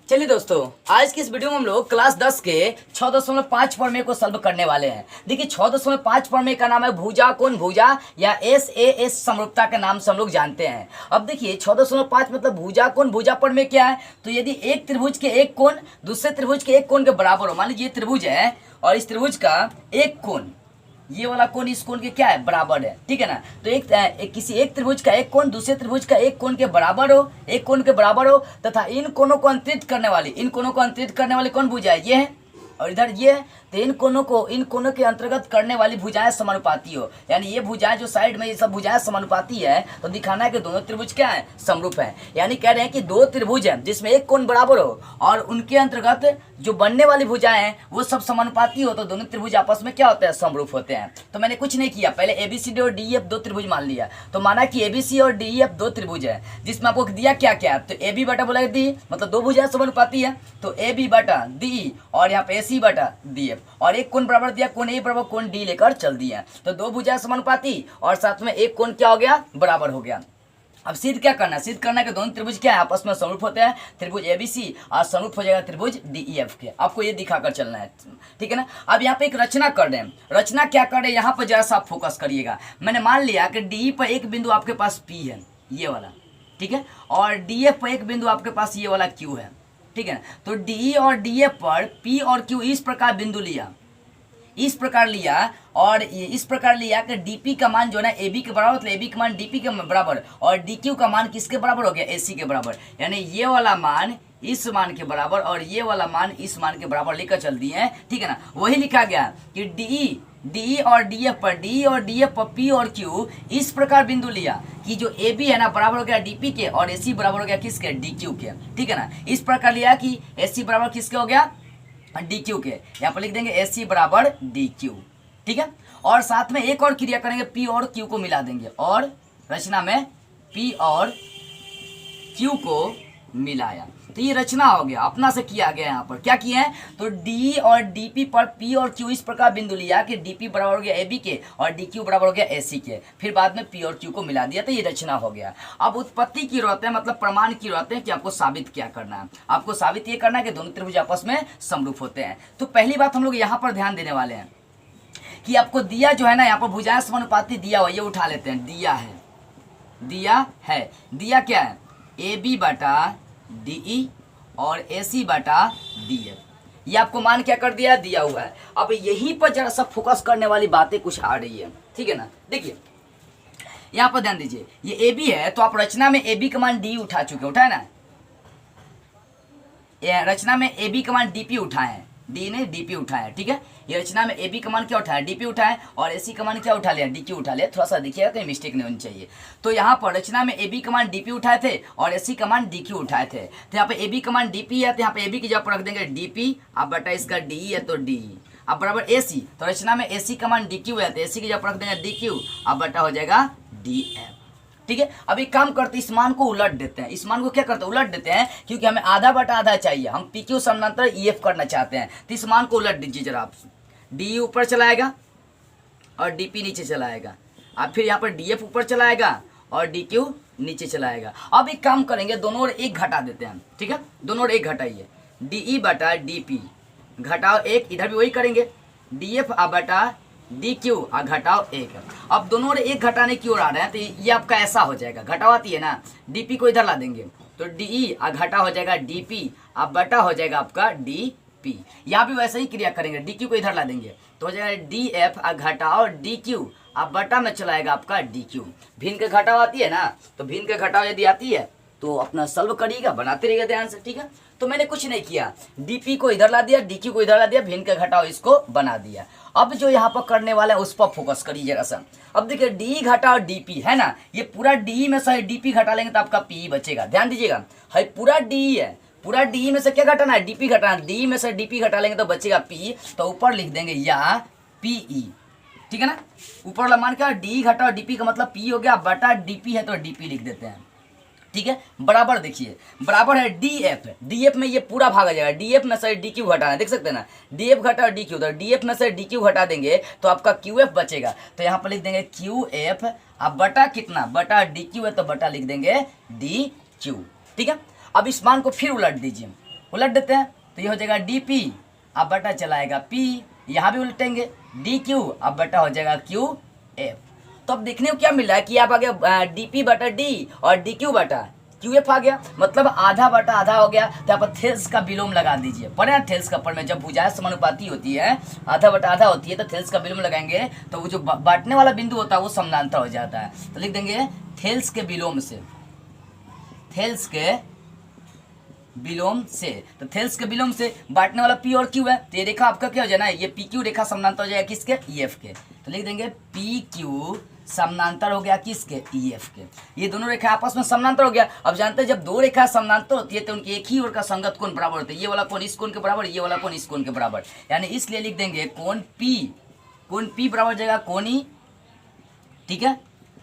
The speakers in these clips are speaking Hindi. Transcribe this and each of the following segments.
चलिए दोस्तों, आज की इस वीडियो में हम लोग क्लास 10 के 6.5 प्रमेय को सॉल्व करने वाले हैं। देखिए 6.5 प्रमेय का नाम है भुजा कोण भुजा या एस समरूपता के नाम से हम लोग जानते हैं। अब देखिए 6.5 मतलब भुजा कोण भुजा प्रमेय क्या है। तो यदि एक त्रिभुज के एक कोण दूसरे त्रिभुज के एक कोण के बराबर हो, मान लीजिए त्रिभुज है और इस त्रिभुज का एक कोण, ये वाला कोण इस कोण के क्या है, बराबर है, ठीक है ना। तो किसी एक त्रिभुज का एक कोण दूसरे त्रिभुज का एक कोण के बराबर हो, एक कोण के बराबर हो तथा इन कोणों को अंतरित करने वाली कौन भुजा है, ये है और इधर ये है। तो इन कोणों के अंतर्गत करने वाली भुजाएं समानुपाती हो, यानी ये भुजाएं जो साइड में ये सब भुजाएं समानुपाती है, तो दिखाना है कि दोनों त्रिभुज क्या है, समरूप है। यानी कह रहे हैं कि दो त्रिभुज हैं जिसमें एक कोण बराबर हो और उनके अंतर्गत जो बनने वाली भुजाएं हैं वो सब समानुपाती हो, तो दोनों त्रिभुज आपस में क्या होते हैं, समरूप होते हैं। तो मैंने कुछ नहीं किया, पहले ABCD और DEF दो त्रिभुज मान लिया। तो माना कि ABC और DEF दो त्रिभुज है जिसमें आपको दिया क्या क्या है, तो AB बटा बोला D मतलब दो भुजाएं समानुपाती है, तो AB बटा DE और यहाँ पे AC बटा DF और एक कोण बराबर दिया, कोण A बराबर कोण D लेकर चल दिया। तो दो भुजाएं समानुपाती और साथ में एक कोण क्या हो गया, बराबर हो गया। अब सिद्ध क्या करना है, सिद्ध करना है कि दोनों त्रिभुज क्या है, आपस में समरूप होते हैं। त्रिभुज ABC और समरूप हो जाएगा त्रिभुज DEF के। आपको ये दिखाकर चलना है, ठीक है ना। अब यहाँ पे एक रचना कर रहे हैं, रचना क्या कर रहे हैं यहाँ पर जरा सा आप फोकस करिएगा। मैंने मान लिया कि DE पर एक बिंदु आपके पास P है, ये वाला, ठीक है, और DF पर एक बिंदु आपके पास ये वाला Q है, ठीक है। तो DE और DF पर P और Q इस प्रकार बिंदु लिया, इस प्रकार लिया और इस प्रकार लिया कि DP का मान जो है ना AB के बराबर, मतलब AB का मान DP के बराबर और DQ का मान किसके बराबर हो गया, AC के बराबर। यानी ये वाला मान इस मान के बराबर और ये वाला मान इस मान के बराबर लेकर चल दिए हैं, ठीक है ना। वही लिखा गया कि DE और DF पर P और Q इस प्रकार बिंदु लिया कि जो AB है ना बराबर हो गया DP के और AC बराबर हो गया किसके, DQ के, ठीक है ना। इस प्रकार लिया कि AC बराबर किसके हो गया, DQ के। यहाँ पर लिख देंगे AC बराबर DQ, ठीक है। और साथ में एक और क्रिया करेंगे, P और Q को मिला देंगे और रचना में P और Q को मिलाया, तो ये रचना हो गया, अपना से किया गया। यहाँ पर क्या किया है, तो D और DP पर P और Q इस प्रकार बिंदु लिया कि DP बराबर हो गया AB के और DQ बराबर हो गया AC के, फिर बाद में P और Q को मिला दिया, तो ये रचना हो गया। अब उत्पत्ति की जरूरत है, मतलब प्रमाण की जरूरत है कि आपको साबित क्या करना है। आपको साबित ये करना है कि दोनों त्रिभुज आपस में समरूप होते हैं। तो पहली बात हम लोग यहाँ पर ध्यान देने वाले हैं कि आपको दिया जो है ना, यहाँ पर भुजाएं समानुपाती दिया हुआ, ये उठा लेते हैं, दिया है, दिया क्या है, AB बटा DE और AC बटा DF, ये आपको मान क्या कर दिया, दिया हुआ है। अब यहीं पर जरा सा फोकस करने वाली बातें कुछ आ रही है, ठीक है ना। देखिए यहाँ पर ध्यान दीजिए, ये AB है तो आप रचना में AB का मान D उठा चुके, उठाए ना, रचना में AB का मान DP उठाए हैं, D ने DP उठाया है, ठीक है। ये रचना में AB का मान क्या उठाया, DP उठाया और AC का मान क्या उठा लिया, DQ उठा लिया। थोड़ा सा देखिएगा कहीं मिस्टेक नहीं होनी चाहिए। तो यहाँ पर रचना में AB का मान DP उठाए थे और AC का मान DQ उठाए थे। तो यहाँ पे AB का मान DP है तो यहाँ पे AB की जगह पर रख देंगे DP, अब बटा इसका DE है तो DE, अब बराबर AC, तो रचना में AC का मान DQ है तो AC की जगह पर रख देंगे DQ, अब बटा हो जाएगा DF, ठीक है। अब एक काम करते हैं, इस मान को उलट देते हैं, इस मान को क्या करते हैं, उलट देते हैं, क्योंकि हमें आधा बटा आधा चाहिए, हम PQ समानांतर EF करना चाहते हैं। तो इस मान को उलट दीजिए जरा आप, DE ऊपर चलाएगा और DP नीचे चलाएगा, अब फिर यहाँ पर DF ऊपर चलाएगा और DQ नीचे चलाएगा। अब एक काम करेंगे, दोनों ओर एक घटा देते हैं, ठीक है, दोनों ओर एक घटाइए, DE बटा DP घटाओ एक, इधर भी वही करेंगे, DF बटा DQ और घटाओ एक। अब दोनों ओर एक घटाने की ओर आ रहे हैं तो ये आपका ऐसा हो जाएगा, घटाओ आती है ना, DP को इधर ला देंगे तो DE और घटा हो जाएगा DP, अब बटा हो जाएगा आपका DP। यहाँ भी वैसे ही क्रिया करेंगे, DQ को इधर ला देंगे तो हो जाएगा DF और घटाओ DQ, अब बटा में चलाएगा आपका DQ। भिन्न के घटाओ आती है ना, तो भिन्न के घटाओ यदि आती है तो अपना सॉल्व करिएगा, बनाते रहिएगा ध्यान से, ठीक है। तो मैंने कुछ नहीं किया, DP को इधर ला दिया, DQ को इधर ला दिया, भिन्न का घटाओ इसको बना दिया। अब जो यहाँ पर करने वाला है उस पर फोकस करिए जरा सा। अब देखिए DE घटाओ DP है ना, ये पूरा DE में से DP घटा लेंगे तो आपका PE बचेगा, ध्यान दीजिएगा, है पूरा DE है, पूरा DE में से क्या घटाना है, DP घटाना, DE में से DP घटा लेंगे तो बचेगा PE, तो ऊपर लिख देंगे या PE, ठीक है ना। ऊपर वाला मान क्या, DE घटाओ DP का मतलब PE हो गया, बटा DP है तो DP लिख देते हैं, ठीक है। बराबर देखिए, बराबर है DF में ये पूरा भाग आ जाएगा, DF में से DQ घटाना, देख सकते हैं ना, DF घटा DQ, तो DF में से DQ घटा देंगे तो आपका QF बचेगा, तो यहाँ पर लिख देंगे QF, अब बटा कितना, बटा DQ है तो बटा लिख देंगे DQ, ठीक है। अब इस मान को फिर उलट दीजिए, उलट देते हैं तो ये हो जाएगा डी पी, अब बटा चलाएगा पी, यहाँ भी उलटेंगे डी क्यू, अब बटा हो जाएगा क्यू एफ। तो अब देखने को क्या मिल रहा है कि आप आ गया डी पी बटा डी और डी क्यू बटा क्यू एफ आ गया, मतलब आधा बटा आधा हो गया। तो यहाँ पर थेल्स का विलोम लगा दीजिए, पढ़े ना थेल्स का पर में जब भुजाएं समानुपाती होती है, आधा बटा आधा होती है, तो थेल्स का विलोम लगाएंगे तो वो जो बांटने वाला बिंदु होता है वो समानांतर हो जाता है। तो लिख देंगे थेल्स के विलोम से, थेल्स के विलोम से। तो थेल्स के विलोम से बांटने वाला पी और क्यू है, तो ये रेखा आपका क्या हो जाए ना, ये पी क्यू रेखा समानांतर हो जाएगा किसके, ई एफ के। तो लिख देंगे पी क्यू समानांतर हो गया किसके, ई एफ के। ये दोनों रेखा आपस में समानांतर हो गया। अब जानते हैं जब दो रेखा समानांतर होती है तो उनकी एक ही ओर का संगत कोण बराबर होता है, ये वाला कोण इस कोण के बराबर, ये वाला कोण इस कोण के बराबर, यानी इसलिए लिख देंगे कोण पी बराबर हो जाएगा कोण ई, ठीक है।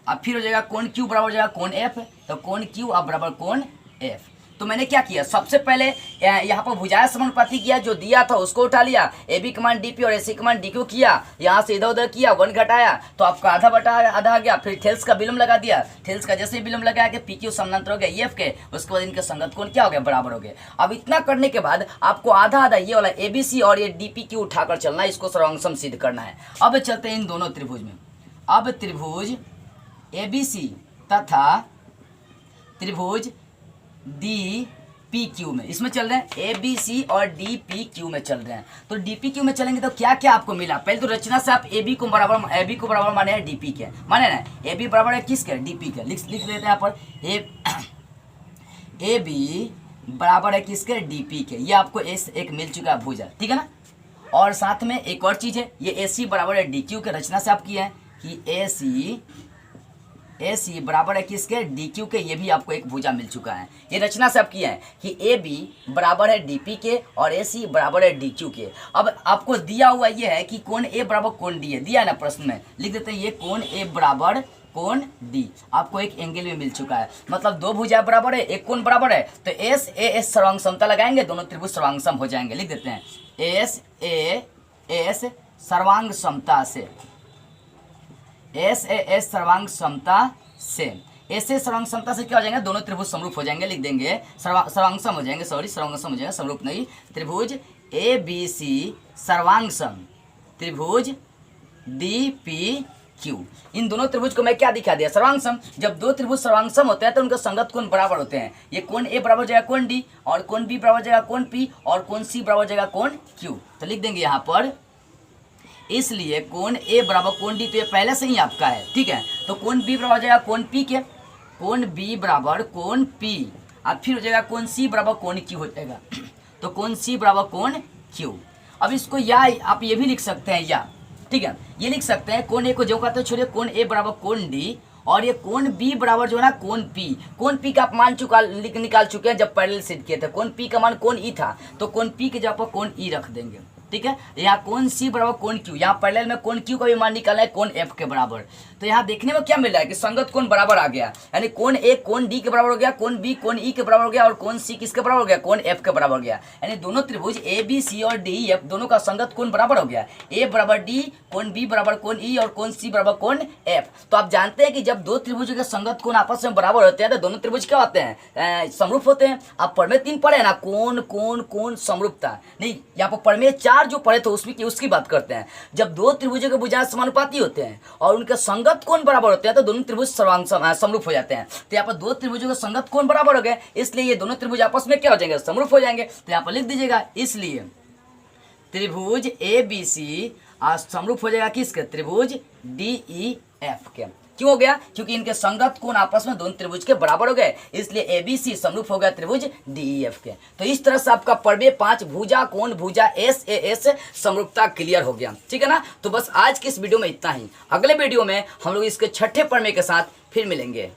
अब फिर हो जाएगा कोण क्यू बराबर हो जाएगा कोण एफ, तो कोण क्यू अब बराबर कोण एफ। तो मैंने क्या किया, सबसे पहले यहाँ पर भुजाएं समानुपाती किया, जो दिया था उसको उठा लिया, A B comma D P और A C come on D Q किया, यहाँ से इधर उधर किया, 1 घटाया तो आपका आधा बटा आधा आ गया। फिर थेल्स का विलोम लगा दिया, थेल्स का जैसे विलोम लगाया कि पी क्यू समानांतर हो गया ई एफ के, उसके बाद इनके संगत कोण क्या हो गया, बराबर हो गए। अब इतना करने के बाद आपको आधा आधा ये वाला ए बी सी और ये डी पी क्यू उठाकर चलना है, इसको सर्वांगसम सिद्ध करना है। अब चलते हैं इन दोनों त्रिभुज में। अब त्रिभुज ए बी सी तथा त्रिभुज डी पी क्यू में, इसमें चल रहे हैं ए बी सी और डी पी क्यू में चल रहे हैं। तो डी पी क्यू में चलेंगे तो क्या क्या आपको मिला, पहले तो रचना से आप ए बी को बराबर माने हैं डी पी के, माने ना ए बी बराबर है किसके, डी पी के। लिख लेते हैं यहाँ पर ए बी बराबर है किसके, डी पी के। ये आपको एस एक मिल चुका है भुजा, ठीक है ना। और साथ में एक और चीज़ है, ये ए सी बराबर है डी क्यू के, रचना से आप किए हैं कि ए सी बराबर है किसके, डी क्यू के, ये भी आपको एक भुजा मिल चुका है। ये रचना से आप किए हैं कि ए बी बराबर है डी पी के और ए सी बराबर है डी क्यू के। अब आपको दिया हुआ ये है कि कोण ए बराबर कोण डी है, दिया है ना प्रश्न में, लिख देते हैं ये कोण ए बराबर कोण डी, आपको एक एंगल में मिल चुका है, मतलब दो भुजा बराबर है, एक कोण बराबर है, तो एस ए एस सर्वांग समता लगाएंगे, दोनों त्रिभुज सर्वांग सम हो जाएंगे। लिख देते हैं एस ए एस सर्वांग समता से, एस ए एस सर्वांग समता से, ऐसे सर्वांग समता से क्या हो जाएंगे, दोनों त्रिभुज समरूप हो जाएंगे। लिख देंगे सर्वांगसम हो जाएंगे, सर्वांगसम हो जाएगा, समरूप नहीं। त्रिभुज ए बी सी सर्वांगसम, त्रिभुज डी पी क्यू, इन दोनों त्रिभुज को मैं क्या दिखा दिया, सर्वांगसम। जब दो त्रिभुज सर्वांगसम होते हैं तो उनके संगत कोण बराबर होते हैं। ये कोण ए बराबर हो जाएगा कोण डी, और कोण बी बराबर हो जाएगा कोण पी, और कोण सी बराबर हो जाएगा कोण क्यू। तो लिख देंगे यहाँ पर इसलिए कोण ए बराबर कोण डी, तो ये पहले से ही आपका है, ठीक है। तो कोण बी बराबर हो जाएगा कोण पी के, कोण बी बराबर कोण पी, अब फिर हो जाएगा कोण सी बराबर कोण क्यू हो जाएगा, तो कोण सी बराबर कोण क्यू। अब इसको या आप ये भी लिख सकते हैं या, ठीक है, ये लिख सकते हैं कोण ए को जो कहते हैं छोड़िए, कोण ए बराबर कोण डी, और ये कोण बी बराबर जो है ना कोण पी का आप मान निकाल चुके हैं जब पैरेलल सिद्ध किए थे। कोण पी का मान कोण ई था, तो कोण पी के जगह पर कोण ई रख देंगे, ठीक है। यहाँ कोण सी बराबर कोण क्यू, यहाँ पैरेलल में कोण क्यू का भी मान निकालना है कोण एफ के बराबर। तो यहाँ देखने में क्या मिल रहा है कि संगत कोण बराबर आ गया, यानी कोण ए कोण डी के बराबर हो गया, कोण बी कोण ई के बराबर हो गया, और कोण सी किसके बराबर हो गया, कोण एफ के बराबर हो गया। यानी दोनों त्रिभुज ए बी सी और डी एफ दोनों का संगत कोण बराबर हो गया, ए बराबर डी, कोण बी बराबर कोण ई, और कोण सी बराबर कोण एफ। तो आप जानते हैं कि जब दो त्रिभुजों के संगत कोण आपस में बराबर होते हैं तो दोनों त्रिभुज क्या होते हैं, समरूप होते हैं। आप पढ़ 3 पढ़े ना, कोण कोण कोण समरूपता, नहीं यहाँ पर पढ़ 4 जो पढ़े थे उसकी बात करते हैं। जब दो त्रिभुजों के भुजाएं समानुपाती होते हैं और उनके संगत कोण बराबर होते हैं तो दोनों त्रिभुज समरूप हो जाते हैं। तो यहाँ पर दो त्रिभुजों के संगत कोण बराबर हो गए, इसलिए ये दोनों त्रिभुज आपस में क्या हो जाएंगे, समरूप हो जाएंगे। तो यहाँ पर लिख दीजिएगा इसलिए त्रिभुज ए बी सी समरूप हो जाएगा किसके, त्रिभुज डी ई एफ के। क्यों हो गया, क्योंकि इनके संगत कोण आपस में दोनों त्रिभुज के बराबर हो गए, इसलिए ए बी सी समरूप हो गया त्रिभुज डी ई एफ के। तो इस तरह से आपका पर्वे 5 भुजा कोण भुजा एस ए एस समरूपता क्लियर हो गया, ठीक है ना। तो बस आज की इस वीडियो में इतना ही, अगले वीडियो में हम लोग इसके छठे प्रमेय के साथ फिर मिलेंगे।